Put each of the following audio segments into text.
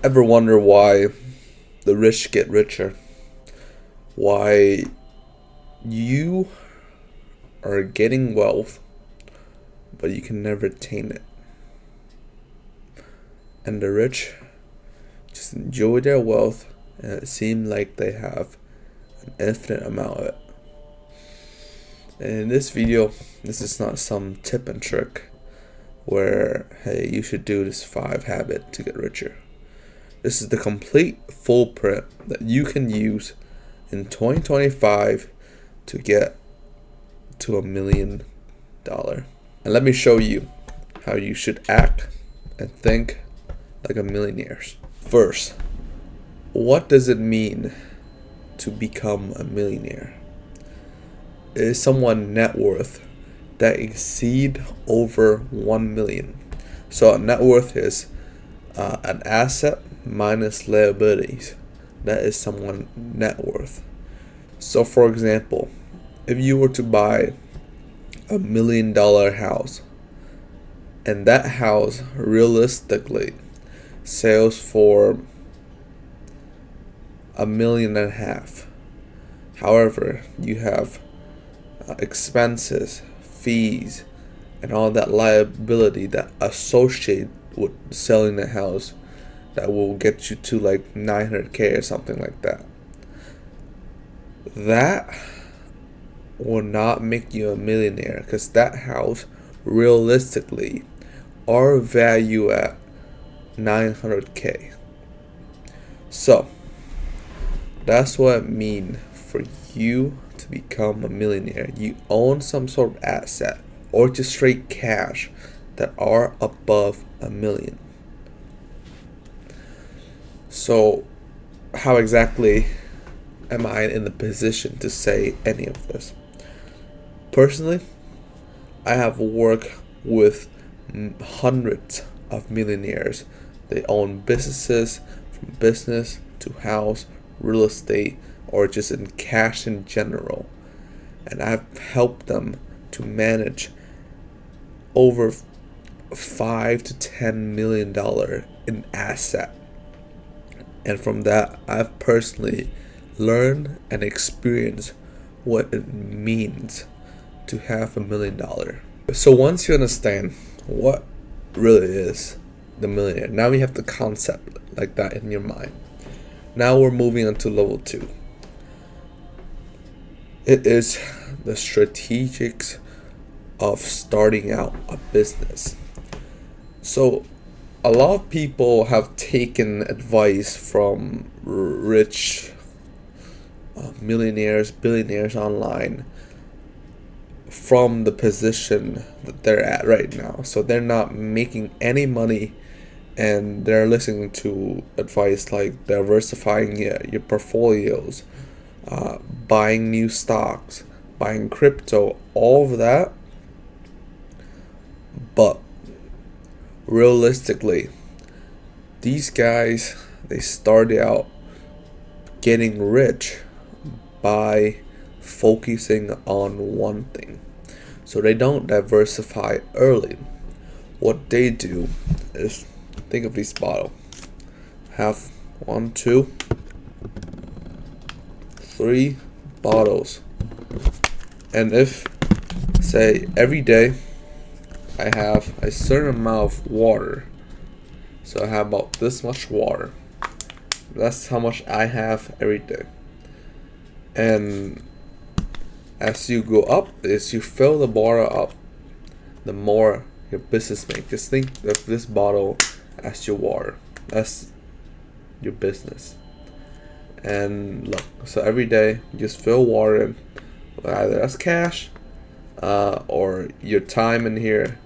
Ever wonder why the rich get richer? Why you are getting wealth, but you can never attain it? And the rich just enjoy their wealth, and it seems like they have an infinite amount of it. And in this video, this is not some tip and trick where, hey, you should do this 5 habit to get richer. This is the complete foolprint that you can use in 2025 to get to $1 million. And let me show you how you should act and think like a millionaire. First, what does it mean to become a millionaire? It is someone's net worth that exceed over 1 million. So a net worth is an asset minus liabilities. That is someone's net worth. So for example, if you were to buy $1 million house, and that house realistically sells for $1.5 million. However, you have expenses, fees, and all that liability that associate with selling the house that will get you to like $900K or something like that. That will not make you a millionaire, because that house realistically are value at $900K. So that's what it means for you to become a millionaire. You own some sort of asset or just straight cash that are above $1 million. So how exactly am I in the position to say any of this? Personally, I have worked with hundreds of millionaires. They own businesses, from business to house, real estate, or just in cash in general. And I've helped them to manage over $5 to $10 million in asset. And from that, I've personally learned and experienced what it means to have $1 million. So once you understand what really is the millionaire, now you have the concept like that in your mind. Now we're moving on to level 2. It is the strategics of starting out a business. So a lot of people have taken advice from rich millionaires, billionaires online from the position that they're at right now. So they're not making any money, and they're listening to advice like diversifying your portfolios, buying new stocks, buying crypto, all of that. But realistically, these guys, they started out getting rich by focusing on one thing. So they don't diversify early. What they do is, think of this bottle. Have 1, 2, 3 bottles. And if, say, every day I have a certain amount of water, so I have about this much water. That's how much I have every day. And as you go up, as you fill the bottle up, the more your business makes. Just think of this bottle as your water. That's your business. And look, so every day you just fill water in, either as cash or your time in here.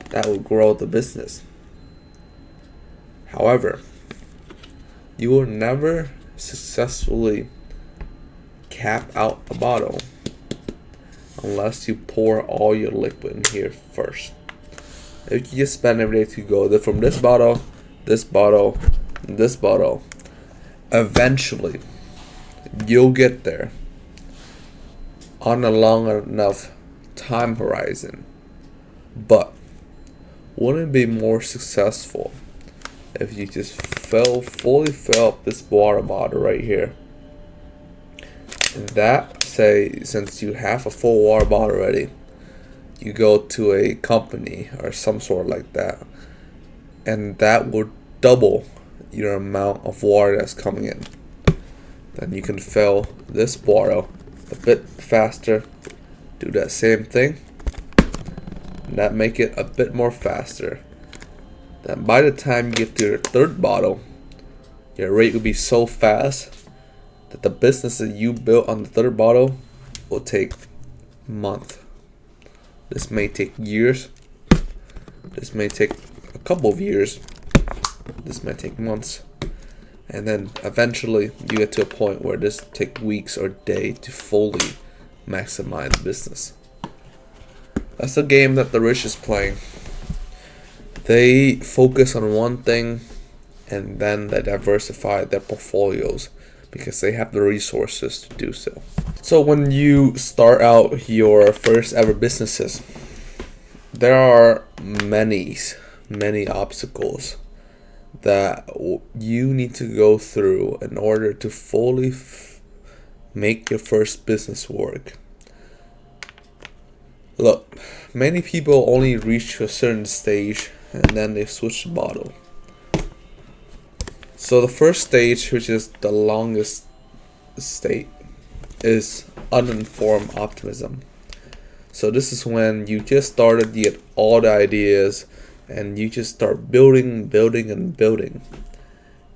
That will grow the business. However, you will never successfully cap out a bottle unless you pour all your liquid in here first. If you just spend every day to go from this bottle, this bottle, this bottle, eventually you'll get there on a long enough time horizon. But wouldn't it be more successful if you just fully fill up this water bottle right here. And that, say, since you have a full water bottle already, you go to a company or some sort like that, and that will double your amount of water that's coming in. Then you can fill this bottle a bit faster, do that same thing, and that make it a bit more faster. Then by the time you get to your third bottle, your rate will be so fast that the business that you built on the third bottle will take months. This may take years. This may take a couple of years. This may take months. And then eventually you get to a point where this take weeks or days to fully maximize the business. That's the game that the rich is playing. They focus on one thing and then they diversify their portfolios because they have the resources to do so. So when you start out your first ever businesses, there are many obstacles that you need to go through in order to fully make your first business work. Look, many people only reach a certain stage and then they switch the bottle. So the first stage, which is the longest state, is uninformed optimism. So this is when you just started, you get all the ideas and you just start building.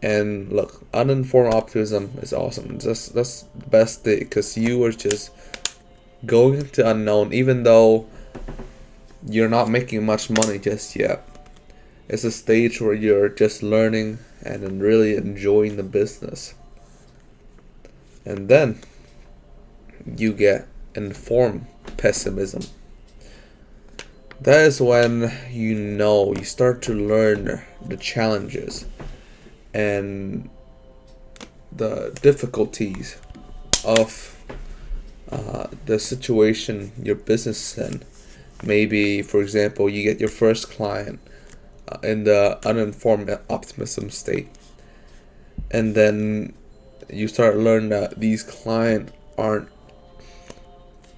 And look, uninformed optimism is awesome. That's the best thing, because you are just going into unknown, even though you're not making much money just yet. It's a stage where you're just learning and then really enjoying the business. And then you get informed pessimism. That is when you start to learn the challenges and the difficulties of the situation your business is in. Maybe, for example, you get your first client in the uninformed optimism state, and then you start learning that these clients aren't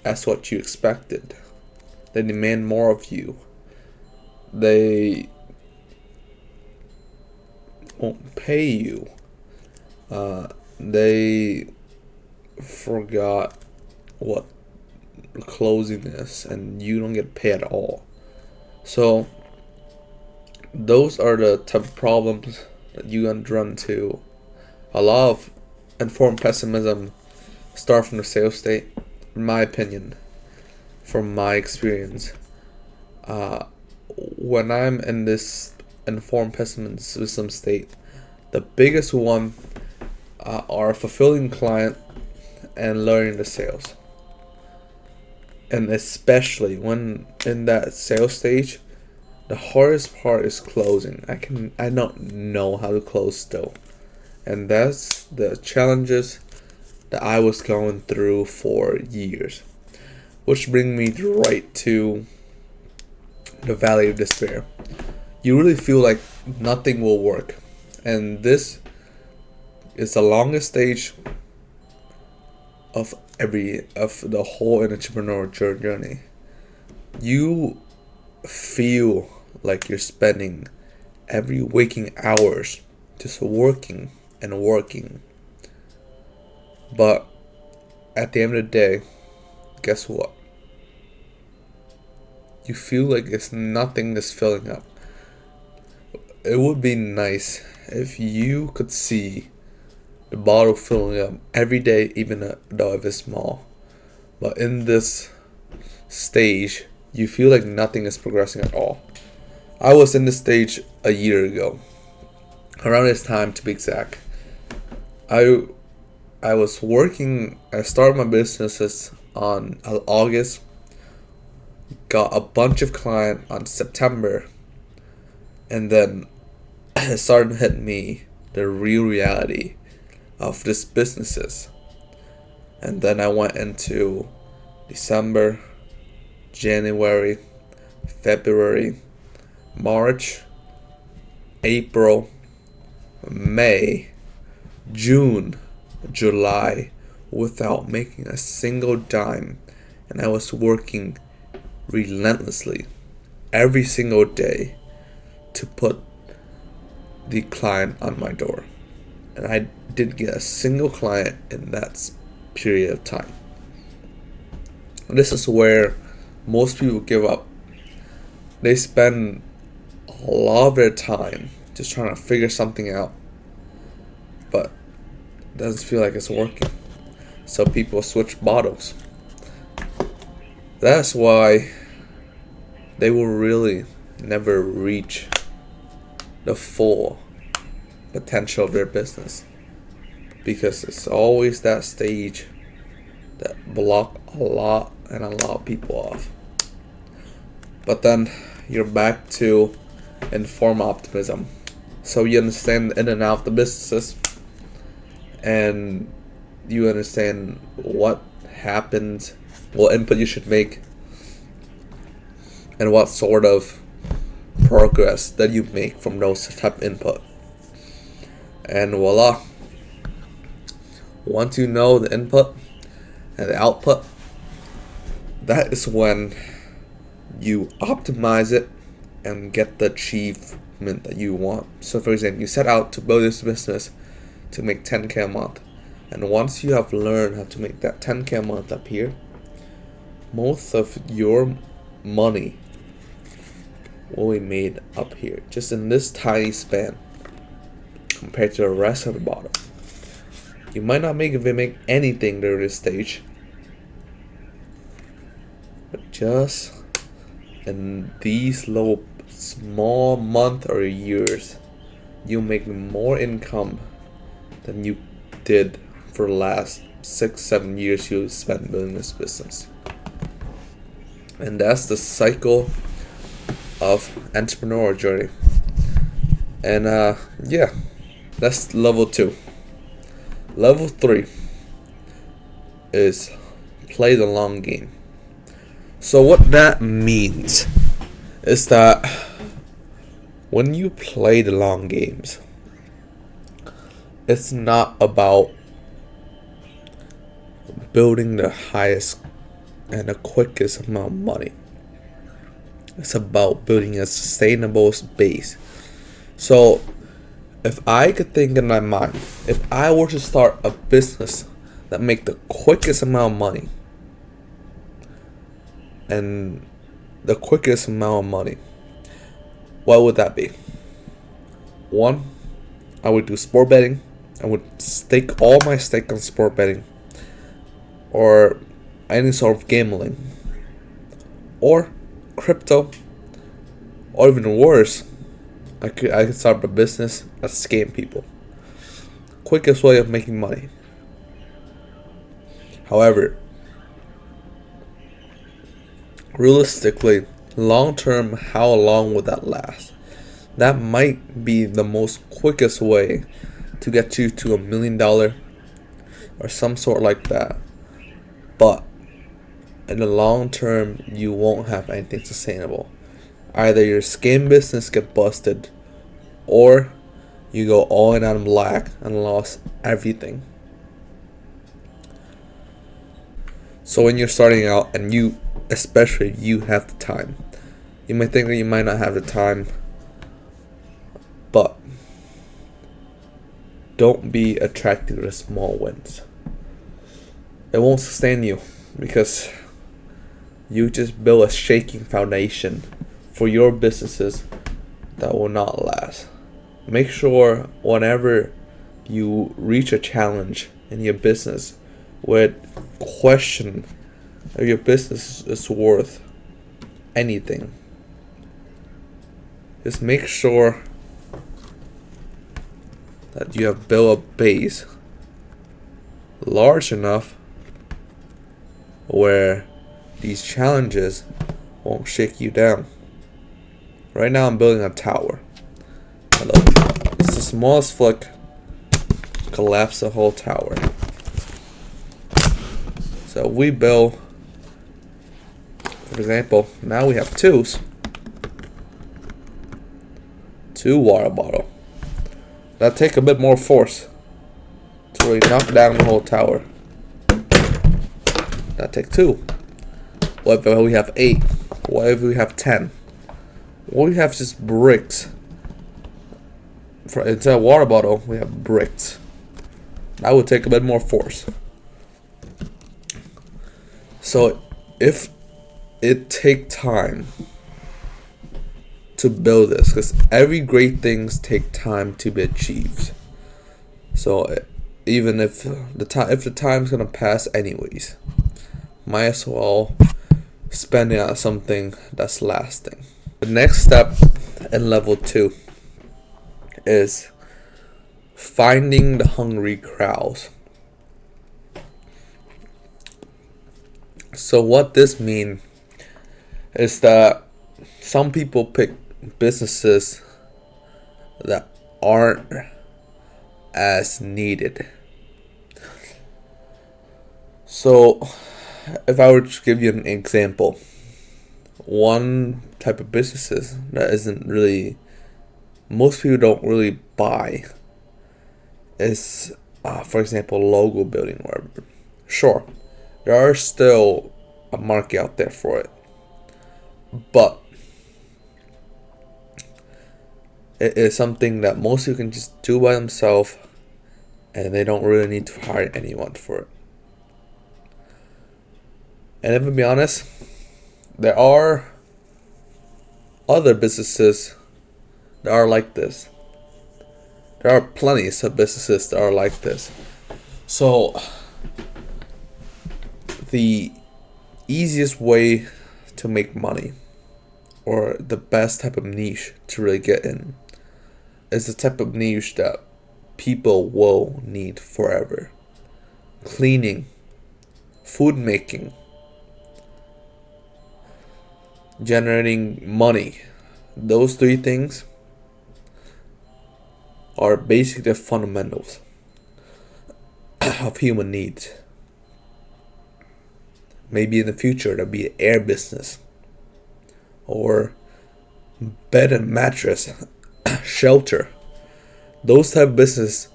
as what you expected. They demand more of you. They won't pay you. They forgot what closing is, and you don't get paid at all. So those are the type of problems that you run into. A lot of informed pessimism start from the sales state, in my opinion, from my experience. When I'm in this informed pessimism state, the biggest one are fulfilling client and learning the sales. And especially when in that sales stage, the hardest part is closing. I don't know how to close still. And that's the challenges that I was going through for years. Which brings me right to the valley of despair. You really feel like nothing will work. And this is the longest stage of the whole entrepreneurial journey. You feel like you're spending every waking hours just working and working. But at the end of the day, guess what? You feel like it's nothing that's filling up. It would be nice if you could see the bottle filling up every day, even though if it's small. But in this stage, you feel like nothing is progressing at all. I was in this stage a year ago, around this time to be exact. I was working. I started my businesses on August, got a bunch of clients on September, and then it started to hit me the real reality of this businesses. And then I went into December, January, February, March, April, May, June, July without making a single dime, and I was working relentlessly every single day to put the client on my door. And I didn't get a single client in that period of time. This is where most people give up. They spend a lot of their time just trying to figure something out, but it doesn't feel like it's working. So people switch bottles. That's why they will really never reach the full potential of their business, because it's always that stage that block a lot of people off. But then you're back to informed optimism. So you understand the in and out of the businesses, and you understand what happened, what input you should make, and what sort of progress that you make from those type of input. And voila, once you know the input and the output, that is when you optimize it and get the achievement that you want. So for example, you set out to build this business to make 10K a month, and once you have learned how to make that 10K a month up here, most of your money will be made up here, just in this tiny span compared to the rest of the bottom. You might not make anything during this stage, but just in these little small month or years, you make more income than you did for the last 6-7 years you spent building this business. And that's the cycle of entrepreneurial journey. And yeah, that's level 2. Level 3 is play the long game. So what that means is that when you play the long games, it's not about building the highest and the quickest amount of money. It's about building a sustainable base. So if I could think in my mind, if I were to start a business that make the quickest amount of money, and the quickest amount of money, what would that be? One, I would do sport betting. I would stake all my stake on sport betting, or any sort of gambling, or crypto, or even worse, I could start a business that scam people. Quickest way of making money. However, realistically, long term, how long would that last? That might be the most quickest way to get you to $1 million or some sort like that. But in the long term, you won't have anything sustainable. Either your scam business get busted, or you go all in on black and lost everything. So when you're starting out, and you, especially you have the time, you might think that you might not have the time, but don't be attracted to the small wins. It won't sustain you, because you just build a shaking foundation for your businesses that will not last. Make sure whenever you reach a challenge in your business with question if your business is worth anything, just make sure that you have built a base large enough where these challenges won't shake you down. Right now I'm building a tower. Look, it's the smallest flick, collapse the whole tower. So we build, for example, now we have two water bottle. That take a bit more force to really knock down the whole tower. That take 2. What if we have 8? What if we have 10? What if we have just bricks? Instead of water bottle, we have bricks. That would take a bit more force. So if it take time to build this, because every great things take time to be achieved. So even if the time's gonna pass anyways, might as well spend it on something that's lasting. The next step in level 2 is finding the hungry crowds. So what this means is that some people pick businesses that aren't as needed. So if I were to give you an example, one type of businesses that isn't really, most people don't really buy is, for example, logo building. Where, sure, there are still a market out there for it, but it is something that most people can just do by themselves, and they don't really need to hire anyone for it. And if to be honest, there are other businesses that are like this. There are plenty of businesses that are like this. So the easiest way to make money, or the best type of niche to really get in, is the type of niche that people will need forever. Cleaning, food making, generating money. Those 3 things are basically the fundamentals of human needs. Maybe in the future there'll be an air business, or bed and mattress, shelter. Those type of business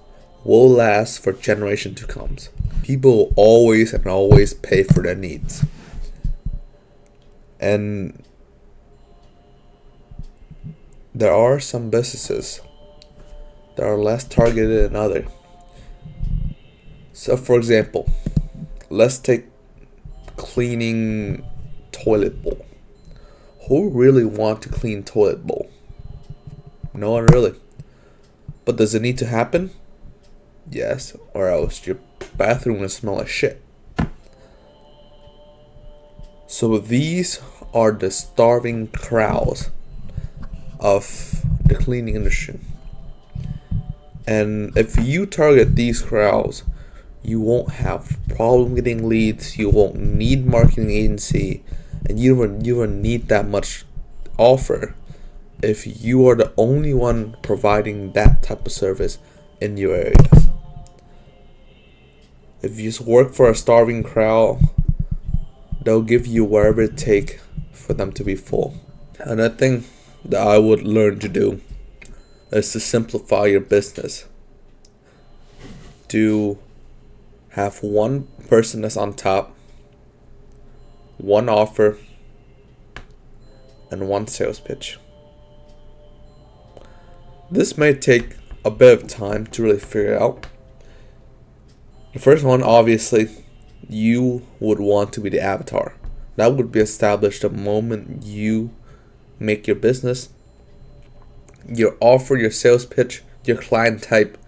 will last for generations to come. People will always and always pay for their needs. And there are some businesses that are less targeted than others. So for example, let's take cleaning toilet bowl. Who really want to clean toilet bowl? No one really. But does it need to happen? Yes, or else your bathroom will smell like shit. So these are the starving crowds of the cleaning industry. And if you target these crowds, you won't have problem getting leads, you won't need marketing agency, and you don't need that much offer if you are the only one providing that type of service in your areas. If you just work for a starving crowd, they'll give you whatever it takes for them to be full. Another thing that I would learn to do is to simplify your business. To have one person that's on top, one offer, and one sales pitch. This may take a bit of time to really figure out. The first one, obviously, you would want to be the avatar. That would be established the moment you make your business. Your offer, your sales pitch, your client type,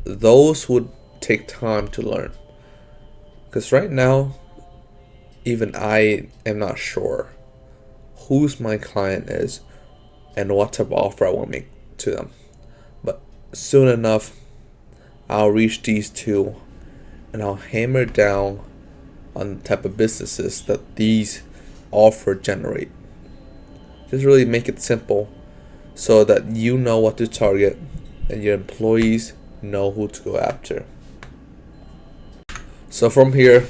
those would take time to learn. Because right now, even I am not sure who's my client is and what type of offer I want to make to them. But soon enough, I'll reach these 2 and I'll hammer down on the type of businesses that these offer generate. Just really make it simple so that you know what to target and your employees know who to go after. So from here,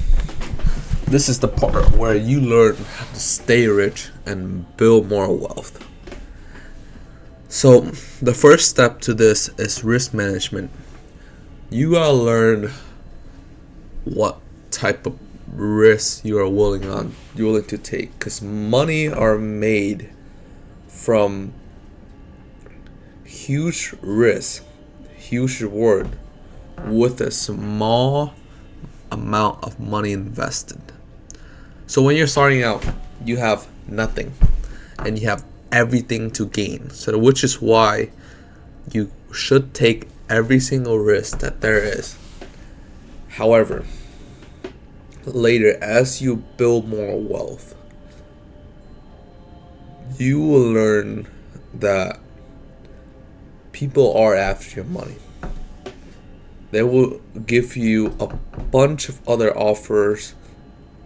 this is the part where you learn how to stay rich and build more wealth. So the first step to this is risk management. You gotta learn what type of risk you're willing to take, because money are made from huge risk, huge reward with a small amount of money invested. So when you're starting out, you have nothing and you have everything to gain. So which is why you should take every single risk that there is. However, later, as you build more wealth, you will learn that people are after your money. They will give you a bunch of other offers,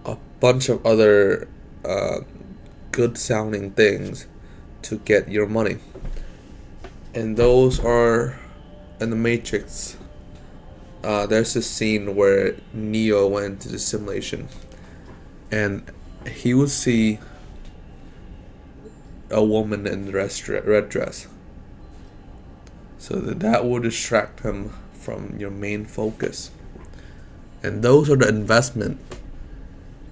a bunch of other good sounding things to get your money. And those are in the Matrix. There's this scene where Neo went to the simulation and he would see a woman in the red dress. So that will distract him from your main focus. And those are the investment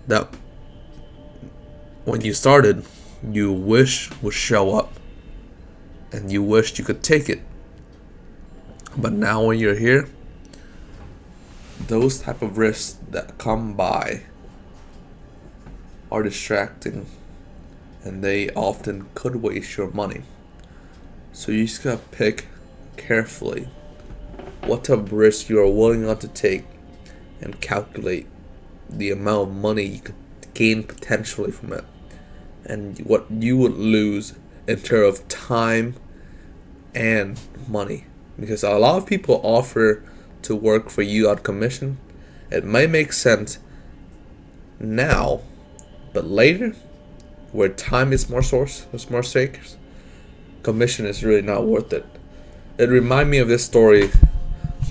that when you started, you wish would show up and you wished you could take it. But now when you're here, those type of risks that come by are distracting and they often could waste your money. So you just gotta pick carefully what type of risk you are willing not to take and calculate the amount of money you could gain potentially from it and what you would lose in terms of time and money. Because a lot of people offer to work for you on commission. It might make sense now, but later, where time is more stakes, commission is really not worth it. It reminds me of this story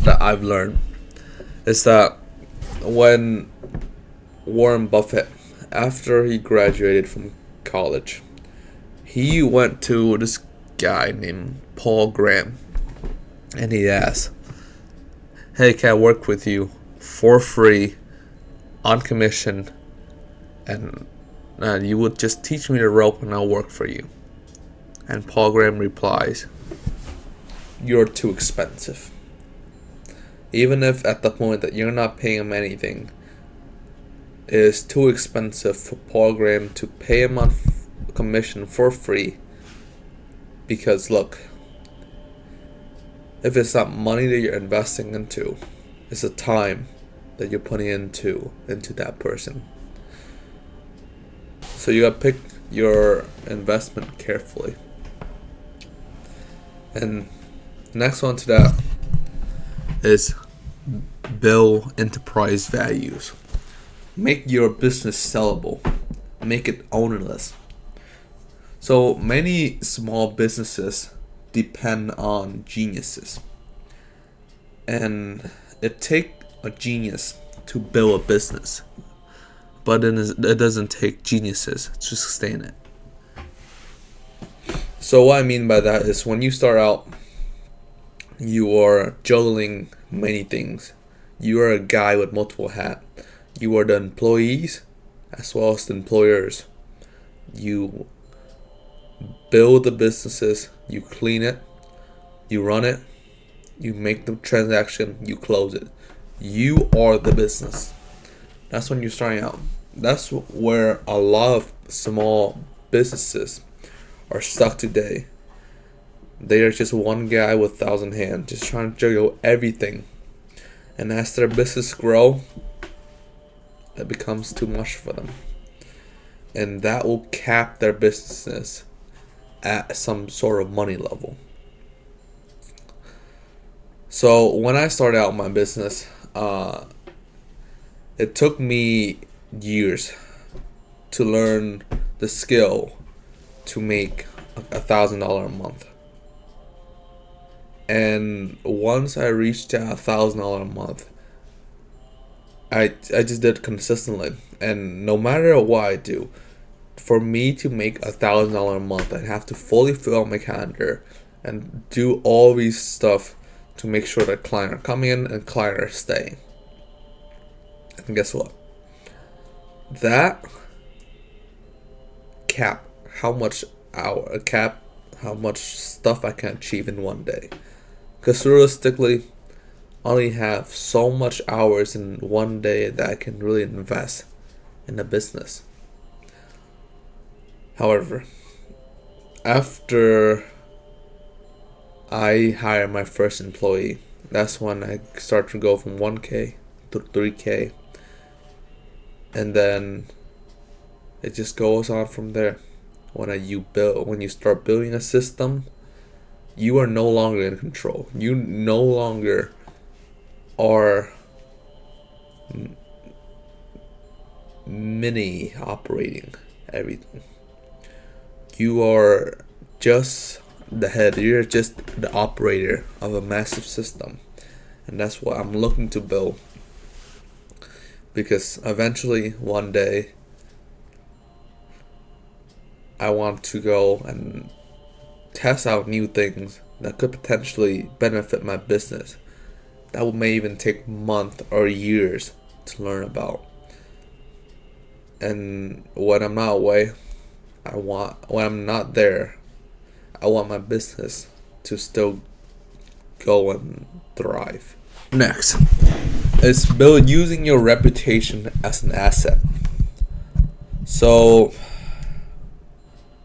that I've learned. Is that when Warren Buffett, after he graduated from college, he went to this guy named Paul Graham and he asked, "Hey, can I work with you for free on commission and you would just teach me the rope and I'll work for you?" And Paul Graham replies, "You're too expensive." Even if at the point that you're not paying him anything, it is too expensive for Paul Graham to pay him on commission for free. Because look, if it's not money that you're investing into, it's the time that you're putting into that person. So you gotta pick your investment carefully. And next one to that is build enterprise values. Make your business sellable. Make it ownerless. So many small businesses depend on geniuses. And it takes a genius to build a business. But it doesn't take geniuses to sustain it. So what I mean by that is when you start out, you are juggling many things. You are a guy with multiple hats. You are the employees as well as the employers. You build the businesses, you clean it, you run it, you make the transaction, you close it. You are the business. That's when you're starting out. That's where a lot of small businesses are stuck today. They are just one guy with 1,000 hands, just trying to juggle everything. And as their business grow, it becomes too much for them. And that will cap their business at some sort of money level. So when I started out my business, it took me years to learn the skill to make $1,000 a month. And once I reached $1,000 a month, I just did it consistently. And no matter what I do, for me to make $1,000 a month, I'd have to fully fill out my calendar and do all these stuff to make sure that clients are coming in and clients are staying. And guess what? That cap how much stuff I can achieve in one day. Because realistically, I only have so much hours in one day that I can really invest in a business. However, after I hire my first employee, that's when I start to go from 1K to 3K, and then it just goes on from there. When you start building a system, you are no longer in control. You no longer are mini operating everything. You are just the head. You're just the operator of a massive system, and that's what I'm looking to build. Because eventually, one day, I want to go and test out new things that could potentially benefit my business. That may even take months or years to learn about. And when I'm not away, when I'm not there, I want my business to still go and thrive. Next is using your reputation as an asset. So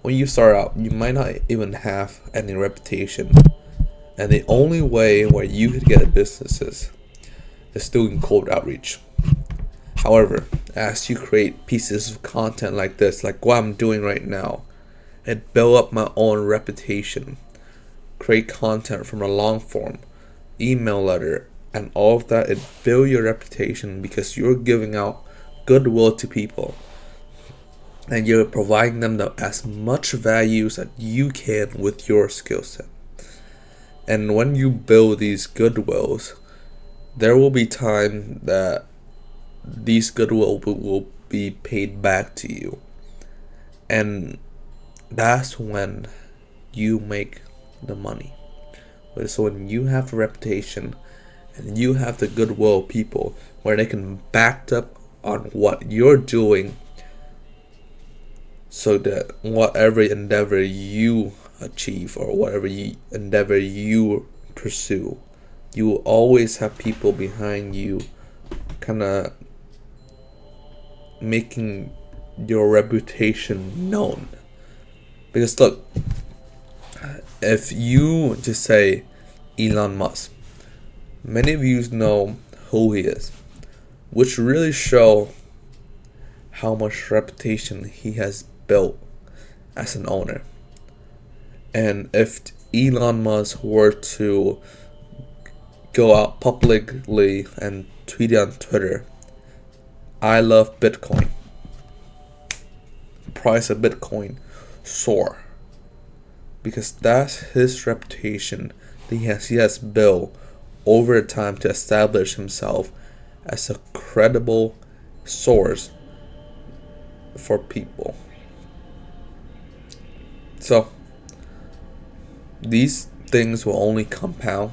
when you start out, you might not even have any reputation, and the only way where you could get a business is doing cold outreach. However, as you create pieces of content like this, like what I'm doing right now, and build up my own reputation, create content from a long form, email letter, and all of that, it build your reputation because you're giving out goodwill to people. And you're providing them as much value as you can with your skill set. And when you build these goodwills, there will be time that these goodwill will be paid back to you. And that's when you make the money. So when you have the reputation and you have the goodwill people where they can back up on what you're doing, so that whatever endeavor you achieve or whatever endeavor you pursue, you will always have people behind you kind of making your reputation known. Because look, if you just say Elon Musk, many of you know who he is, which really show how much reputation he has built as an owner. And if Elon Musk were to go out publicly and tweet on Twitter, I love Bitcoin, price of Bitcoin soar, because that's his reputation that he has built over time to establish himself as a credible source for people. So these things will only compound,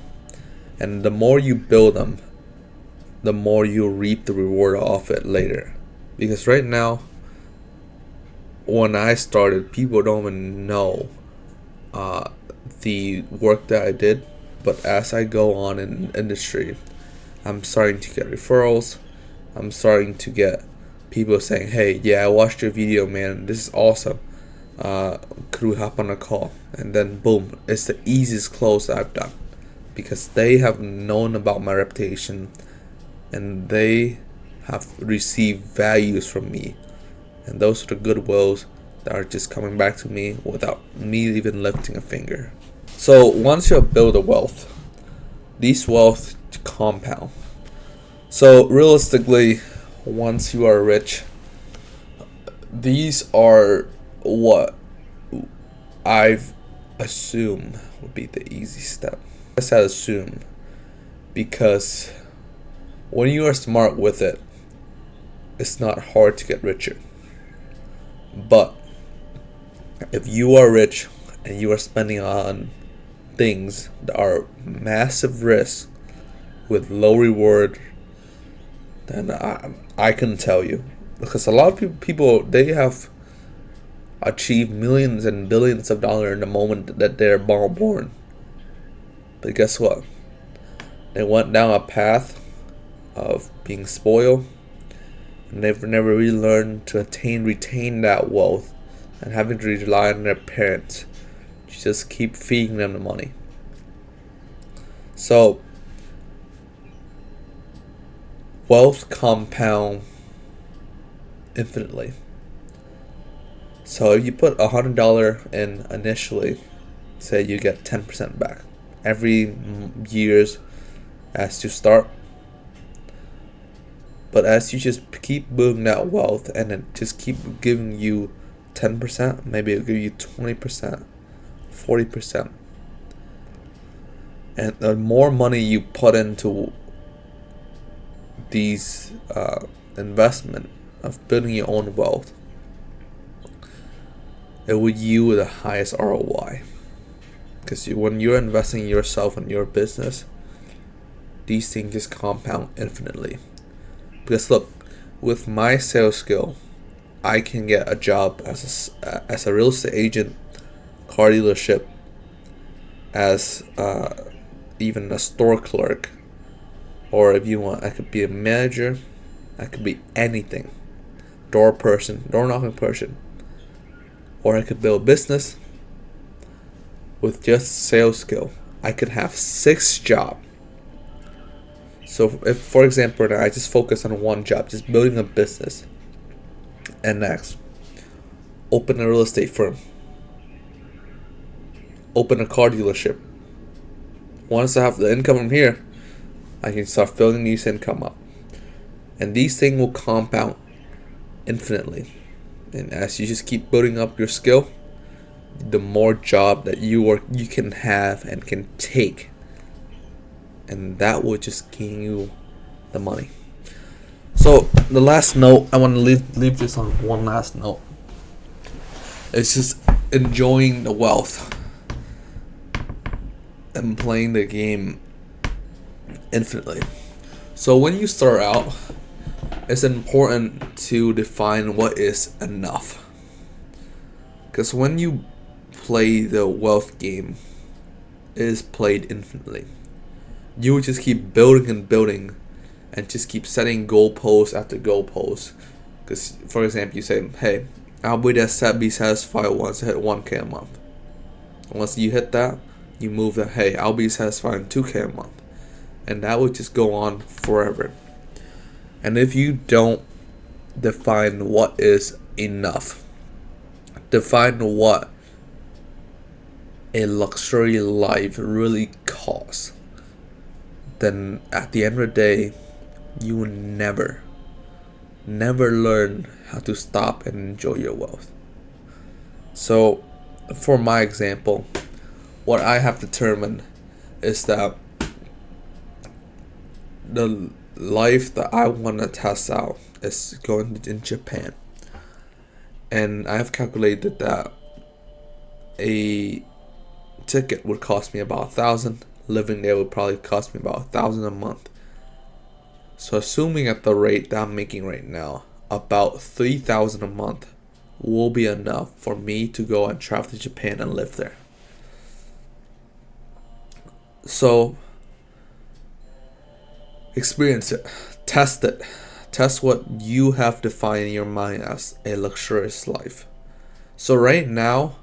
and the more you build them, the more you reap the reward of it later. Because right now, when I started, people don't even know the work that I did. But as I go on in industry, I'm starting to get referrals. I'm starting to get people saying, "Hey, yeah, I watched your video, man. This is awesome. Could we hop on a call?" And then boom, it's the easiest close that I've done, because they have known about my reputation and they have received values from me, and those are the goodwills that are just coming back to me without me even lifting a finger. So once you have built a wealth, these wealth compound. So realistically, once you are rich, these are what I've assumed would be the easy step. I said assume because when you are smart with it, it's not hard to get richer. But if you are rich and you are spending on things that are massive risks with low reward, then I can tell you, because a lot of people they have achieved millions and billions of dollars in the moment that they're born. But guess what? They went down a path of being spoiled, and they've never really learned to retain that wealth, and having to rely on their parents to just keep feeding them the money. So wealth compound infinitely. So if you put $100 in initially, say you get 10% back every years as you start. But as you just keep building that wealth, and it just keep giving you 10%, maybe it'll give you 20%, 40%. And the more money you put into these investment of building your own wealth, it would yield the highest ROI. Because when you're investing in yourself and your business, these things just compound infinitely. Because look, with my sales skill, I can get a job as a real estate agent, car dealership, as even a store clerk, or if you want, I could be a manager, I could be anything, door knocking person, or I could build a business with just sales skill. I could have 6 jobs. So if, for example, I just focus on one job, just building a business, and next, open a real estate firm, open a car dealership. Once I have the income from here, I can start building these income up. And these things will compound infinitely. And as you just keep building up your skill, the more job that you can have and can take. And that will just gain you the money. So the last note, I want to leave this on one last note. It's just enjoying the wealth and playing the game infinitely. So when you start out, it's important to define what is enough. Because when you play the wealth game, it is played infinitely. You will just keep building and building, and just keep setting goalposts after goalposts. Because, for example, you say, hey, I'll be satisfied once I hit 1K a month. Once you hit that, you move that, hey, I'll be satisfied in 2K a month. And that would just go on forever. And if you don't define what is enough, define what a luxury life really costs, then at the end of the day, you will never learn how to stop and enjoy your wealth. So, for my example, what I have determined is that the life that I want to test out is going in Japan. And I have calculated that a ticket would cost me about $1,000. Living there would probably cost me about $1,000 a month. So assuming at the rate that I'm making right now, about $3,000 a month will be enough for me to go and travel to Japan and live there. So experience it, test it, test what you have defined in your mind as a luxurious life. So right now,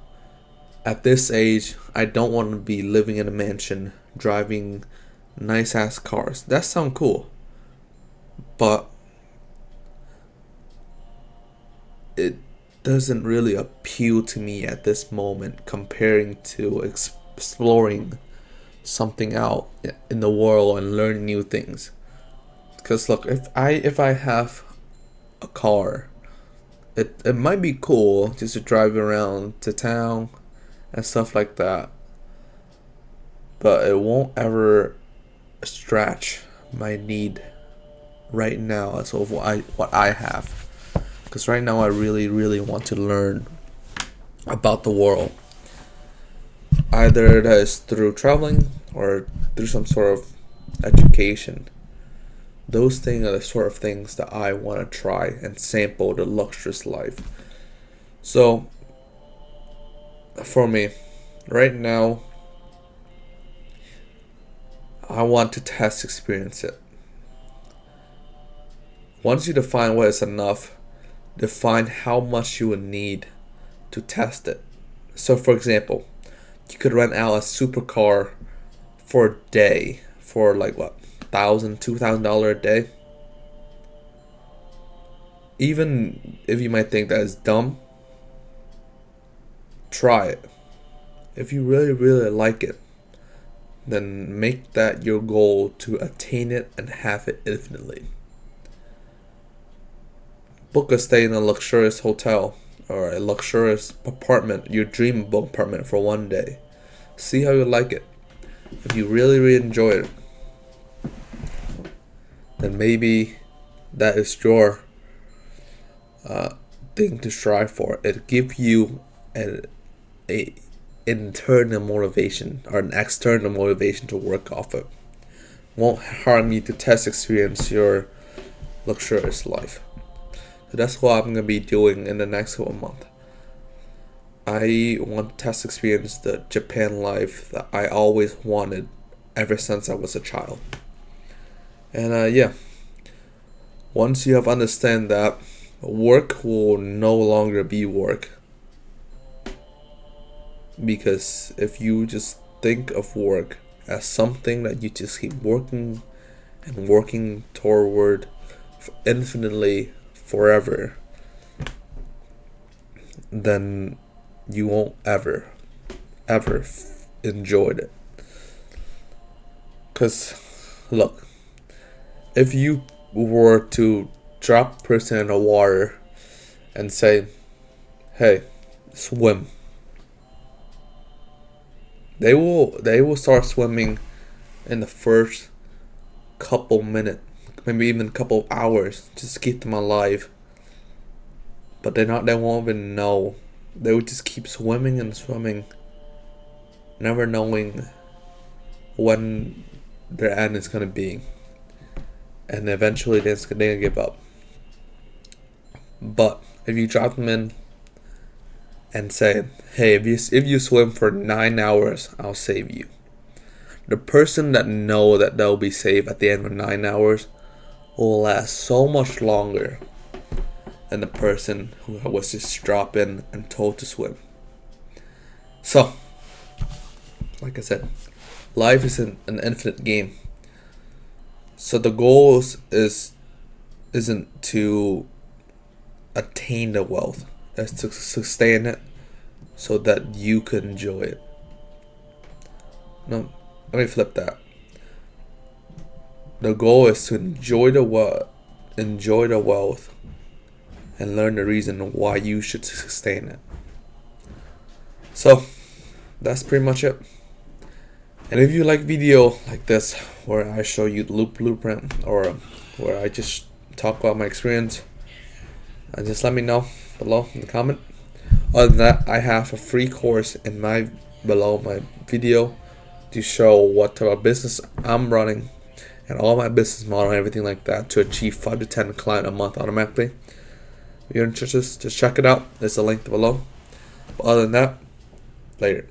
at this age, I don't want to be living in a mansion, driving nice ass cars. That sounds cool, but it doesn't really appeal to me at this moment, comparing to exploring something out in the world and learn new things. Because look, if I have a car, it might be cool just to drive around to town and stuff like that, but it won't ever stretch my need right now as of what I have. Because right now I really want to learn about the world. Either that is through traveling or through some sort of education. Those things are the sort of things that I want to try and sample the luxurious life. So, for me, right now, I want to test experience it. Once you define what is enough, define how much you would need to test it. So, for example, you could rent out a supercar for a day for like what, $1,000, $2,000 a day. Even if you might think that is dumb, try it. If you really, really like it, then make that your goal to attain it and have it infinitely. Book a stay in a luxurious hotel or a luxurious apartment, your dream apartment for one day. See how you like it. If you really, really enjoy it, then maybe that is your thing to strive for. It gives you a internal motivation or an external motivation to work off it. Won't harm you to test experience your luxurious life. So that's what I'm gonna be doing in the next month. I want to test experience the Japan life that I always wanted ever since I was a child. And yeah, once you have understand that, work will no longer be work. Because if you just think of work as something that you just keep working and working toward infinitely forever, then you won't ever enjoy it. Because look, if you were to drop a person in the water and say, hey, swim, they will start swimming in the first couple minutes, maybe even a couple hours, just to keep them alive. But they won't even know. They would just keep swimming and swimming, never knowing when their end is gonna be, and eventually they're gonna give up. But if you drop them in and say, hey, if you swim for 9 hours, I'll save you. The person that know that they'll be saved at the end of 9 hours will last so much longer than the person who was just dropped in and told to swim. So, like I said, life is an infinite game. So the goal isn't to attain the wealth, it's to sustain it so that you can enjoy it. No, let me flip that. The goal is to enjoy the wealth and learn the reason why you should sustain it. So that's pretty much it. And if you like video like this where I show you the blueprint or where I just talk about my experience, just let me know below in the comment. Other than that, I have a free course in below my video to show what type of business I'm running and all my business model and everything like that to achieve 5 to 10 clients a month automatically. If you're interested, just check it out. There's a link below. But other than that, later.